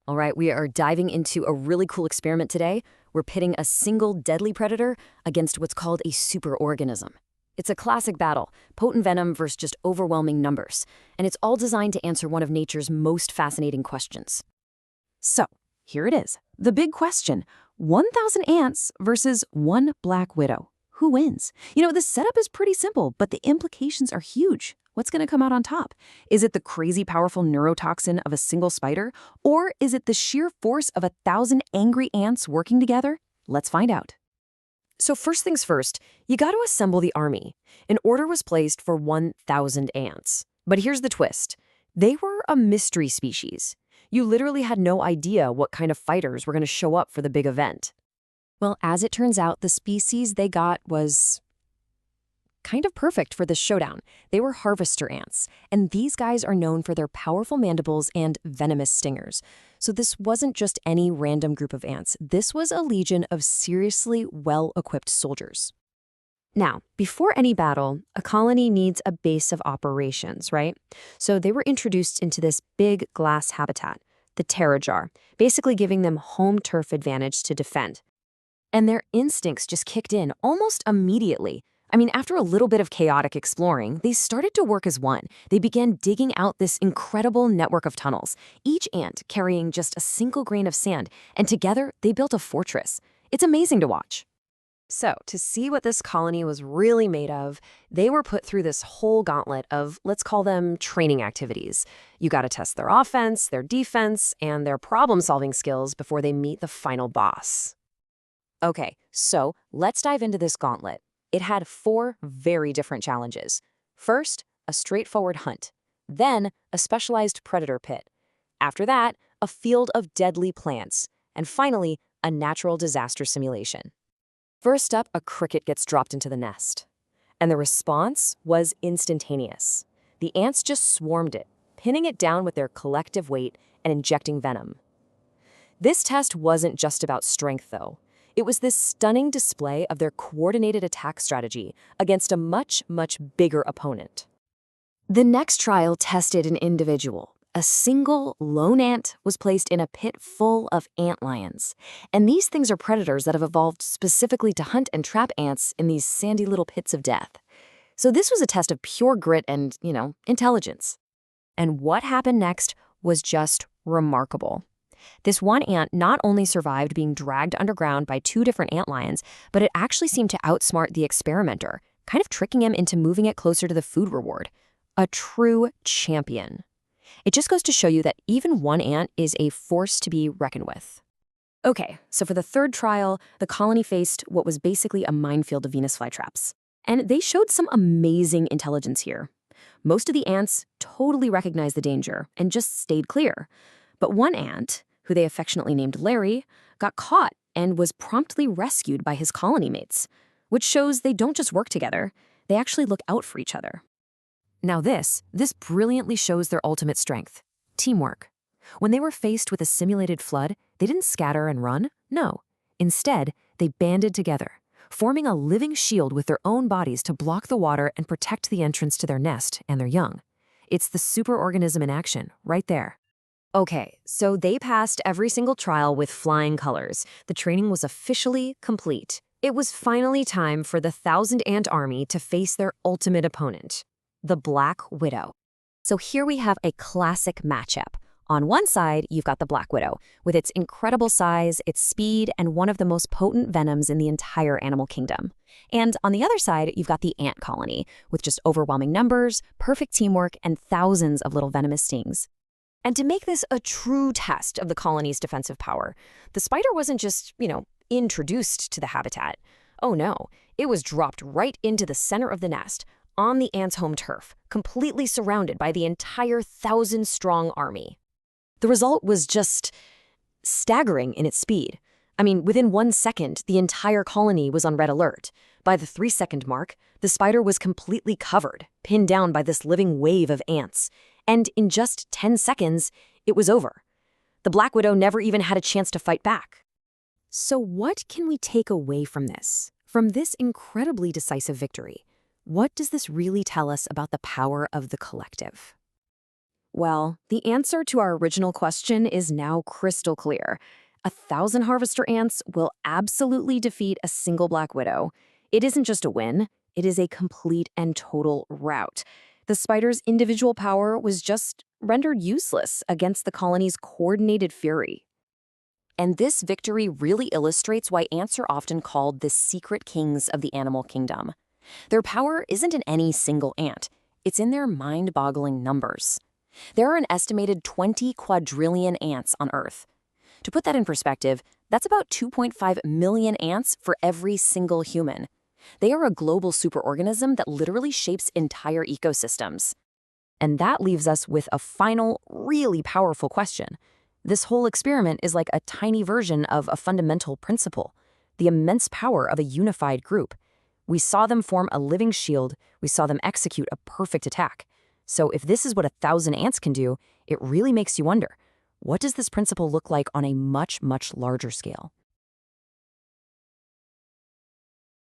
All right, we are diving into a really cool experiment today. We're pitting a single deadly predator against what's called a superorganism. It's a classic battle, potent venom versus just overwhelming numbers, and it's all designed to answer one of nature's most fascinating questions. So, here it is. The big question: 1,000 ants versus one black widow. Who wins? The setup is pretty simple, but the implications are huge. What's going to come out on top? Is it the crazy powerful neurotoxin of a single spider? Or is it the sheer force of 1,000 angry ants working together? Let's find out. So first things first, you got to assemble the army. An order was placed for 1,000 ants. But here's the twist. They were a mystery species. You literally had no idea what kind of fighters were going to show up for the big event. Well, as it turns out, the species they got was kind of perfect for this showdown. They were harvester ants, and these guys are known for their powerful mandibles and venomous stingers. So this wasn't just any random group of ants. This was a legion of seriously well-equipped soldiers. Now, before any battle, a colony needs a base of operations, right? So they were introduced into this big glass habitat, the Terriger, basically giving them home turf advantage to defend. And their instincts just kicked in almost immediately. After a little bit of chaotic exploring, they started to work as one. They began digging out this incredible network of tunnels, each ant carrying just a single grain of sand, and together they built a fortress. It's amazing to watch. So, to see what this colony was really made of, they were put through this whole gauntlet of, let's call them, training activities. You got to test their offense, their defense, and their problem-solving skills before they meet the final boss. Okay, so let's dive into this gauntlet. It had 4 very different challenges. First, a straightforward hunt. Then, a specialized predator pit. After that, a field of deadly plants. And finally, a natural disaster simulation. First up, a cricket gets dropped into the nest. And the response was instantaneous. The ants just swarmed it, pinning it down with their collective weight and injecting venom. This test wasn't just about strength, though. It was this stunning display of their coordinated attack strategy against a much, much bigger opponent. The next trial tested an individual. A single lone ant was placed in a pit full of antlions. And these things are predators that have evolved specifically to hunt and trap ants in these sandy little pits of death. So this was a test of pure grit and, intelligence. And what happened next was just remarkable. This one ant not only survived being dragged underground by 2 different antlions, but it actually seemed to outsmart the experimenter, kind of tricking him into moving it closer to the food reward. A true champion. It just goes to show you that even one ant is a force to be reckoned with. Okay, so for the third trial, the colony faced what was basically a minefield of Venus flytraps. And they showed some amazing intelligence here. Most of the ants totally recognized the danger and just stayed clear. But one ant, who they affectionately named Larry, got caught and was promptly rescued by his colony mates, which shows they don't just work together, they actually look out for each other. Now this brilliantly shows their ultimate strength, teamwork. When they were faced with a simulated flood, they didn't scatter and run, no. Instead, they banded together, forming a living shield with their own bodies to block the water and protect the entrance to their nest and their young. It's the superorganism in action, right there. Okay, so they passed every single trial with flying colors. The training was officially complete. It was finally time for the 1,000-ant army to face their ultimate opponent, the Black Widow. So here we have a classic matchup. On one side, you've got the Black Widow, with its incredible size, its speed, and one of the most potent venoms in the entire animal kingdom. And on the other side, you've got the ant colony, with just overwhelming numbers, perfect teamwork, and thousands of little venomous stings. And to make this a true test of the colony's defensive power, the spider wasn't just, introduced to the habitat. Oh no, it was dropped right into the center of the nest, on the ants' home turf, completely surrounded by the entire 1,000-strong army. The result was just staggering in its speed. Within 1 second, the entire colony was on red alert. By the 3-second mark, the spider was completely covered, pinned down by this living wave of ants. And in just 10 seconds, it was over. The Black Widow never even had a chance to fight back. So what can we take away from this? From this incredibly decisive victory? What does this really tell us about the power of the collective? Well, the answer to our original question is now crystal clear. 1,000 harvester ants will absolutely defeat a single black widow. It isn't just a win, it is a complete and total rout. The spider's individual power was just rendered useless against the colony's coordinated fury. And this victory really illustrates why ants are often called the secret kings of the animal kingdom. Their power isn't in any single ant, it's in their mind-boggling numbers. There are an estimated 20 quadrillion ants on Earth. To put that in perspective, that's about 2.5 million ants for every single human. They are a global superorganism that literally shapes entire ecosystems. And that leaves us with a final, really powerful question. This whole experiment is like a tiny version of a fundamental principle, the immense power of a unified group. We saw them form a living shield, we saw them execute a perfect attack. So if this is what 1,000 ants can do, it really makes you wonder, what does this principle look like on a much, much larger scale?